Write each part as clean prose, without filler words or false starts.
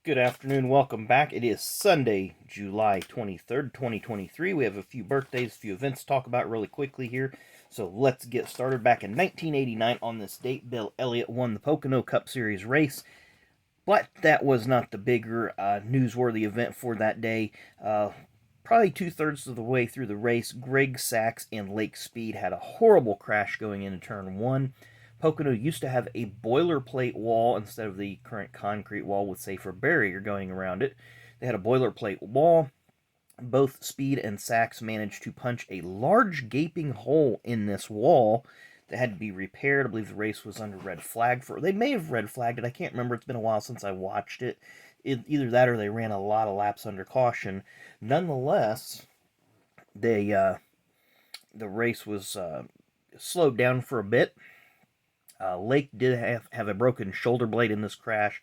Good afternoon. Welcome back. It is Sunday, July 23rd, 2023. We have a few birthdays, a few events to talk about really quickly here. So let's get started. Back in 1989, on this date, Bill Elliott won the Pocono Cup Series race. But that was not the bigger newsworthy event for that day. Probably two-thirds of the way through the race, Greg Sachs and Lake Speed had a horrible crash going into turn one. Pocono used to have a boilerplate wall instead of the current concrete wall with safer barrier going around it. They had a boilerplate wall. Both Speed and Sachs managed to punch a large gaping hole in this wall that had to be repaired. I believe the race was under red flag for. They may have red flagged it. I can't remember. It's been a while since I watched it. Either that or they ran a lot of laps under caution. Nonetheless, the race was slowed down for a bit. Lake did have a broken shoulder blade in this crash,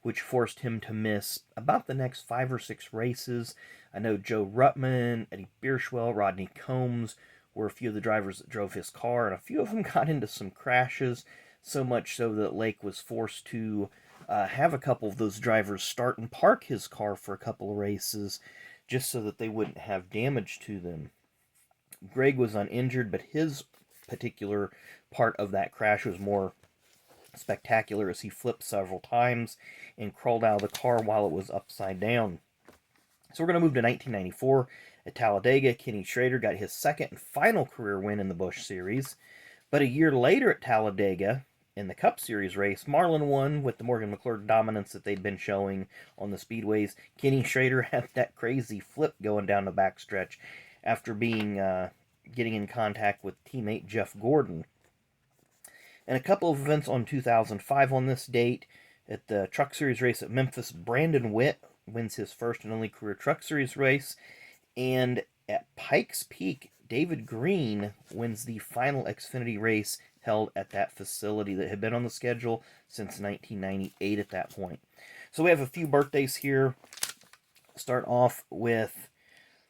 which forced him to miss about the next 5 or 6 races. I know Joe Ruttman, Eddie Bierschwell, Rodney Combs were a few of the drivers that drove his car, and a few of them got into some crashes, so much so that Lake was forced to have a couple of those drivers start and park his car for a couple of races just so that they wouldn't have damage to them. Greg was uninjured, but his particular part of that crash was more spectacular as he flipped several times and crawled out of the car while it was upside down. So we're going to move to 1994. At Talladega, Kenny Schrader got his second and final career win in the Busch Series. But a year later at Talladega, in the Cup Series race, Marlin won with the Morgan McClure dominance that they'd been showing on the speedways. Kenny Schrader had that crazy flip going down the backstretch after getting in contact with teammate Jeff Gordon. And a couple of events on 2005 on this date. At the Truck Series race at Memphis, Brandon Witt wins his first and only career Truck Series race. And at Pikes Peak, David Green wins the final Xfinity race held at that facility that had been on the schedule since 1998 at that point. So we have a few birthdays here. Start off with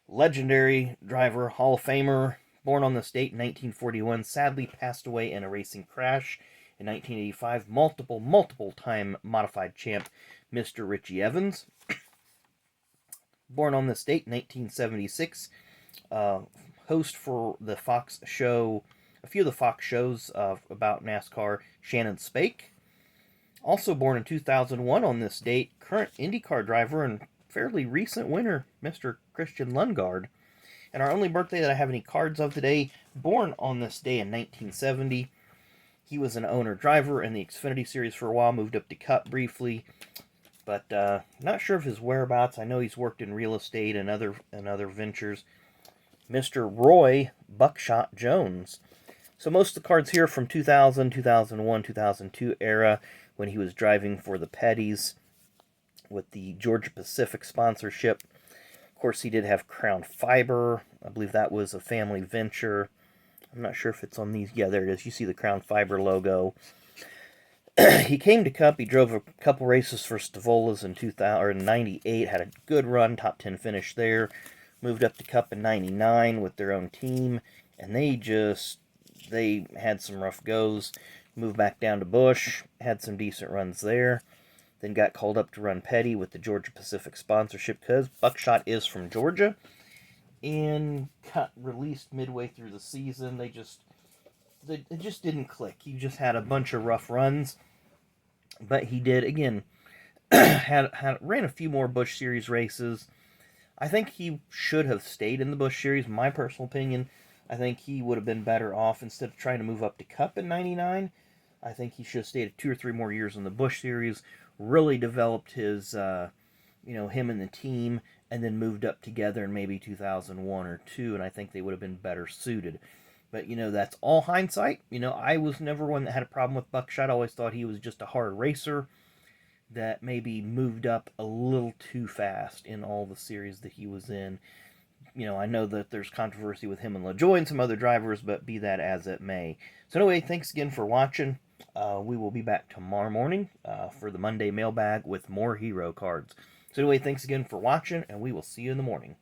legendary driver, Hall of Famer, born on this date in 1941, sadly passed away in a racing crash in 1985, multiple-time modified champ, Mr. Richie Evans. Born on this date in 1976, host for the Fox show, a few of the Fox shows about NASCAR, Shannon Spake. Also born in 2001 on this date, current IndyCar driver and fairly recent winner, Mr. Christian Lundgaard. And our only birthday that I have any cards of today, born on this day in 1970. He was an owner-driver in the Xfinity Series for a while, moved up to Cup briefly, but not sure of his whereabouts. I know he's worked in real estate and other ventures. Mr. Roy Buckshot Jones. So most of the cards here from 2000, 2001, 2002 era, when he was driving for the Petties with the Georgia Pacific sponsorship. Of course, he did have Crown Fiber. I believe that was a family venture. I'm not sure if it's on these. Yeah, there it is. You see the Crown Fiber logo. He came to Cup. He drove a couple races for Stavola's in 98. Had a good run, top 10 finish there. Moved up to Cup in 99 with their own team. And they had some rough goes. Moved back down to Busch. Had some decent runs there. Then got called up to run Petty with the Georgia Pacific sponsorship because Buckshot is from Georgia. And got released midway through the season. It just didn't click. He just had a bunch of rough runs. But he did, again, ran a few more Busch Series races. I think he should have stayed in the Busch Series, my personal opinion. I think he would have been better off instead of trying to move up to Cup in 99. I think he should have stayed 2 or 3 more years in the Busch Series, really developed his, him and the team, and then moved up together in maybe 2001 or 2, and I think they would have been better suited. But, that's all hindsight. I was never one that had a problem with Buckshot. I always thought he was just a hard racer that maybe moved up a little too fast in all the series that he was in. I know that there's controversy with him and LaJoie and some other drivers, but be that as it may. So anyway, thanks again for watching. We will be back tomorrow morning for the Monday mailbag with more hero cards. So anyway, thanks again for watching, and we will see you in the morning.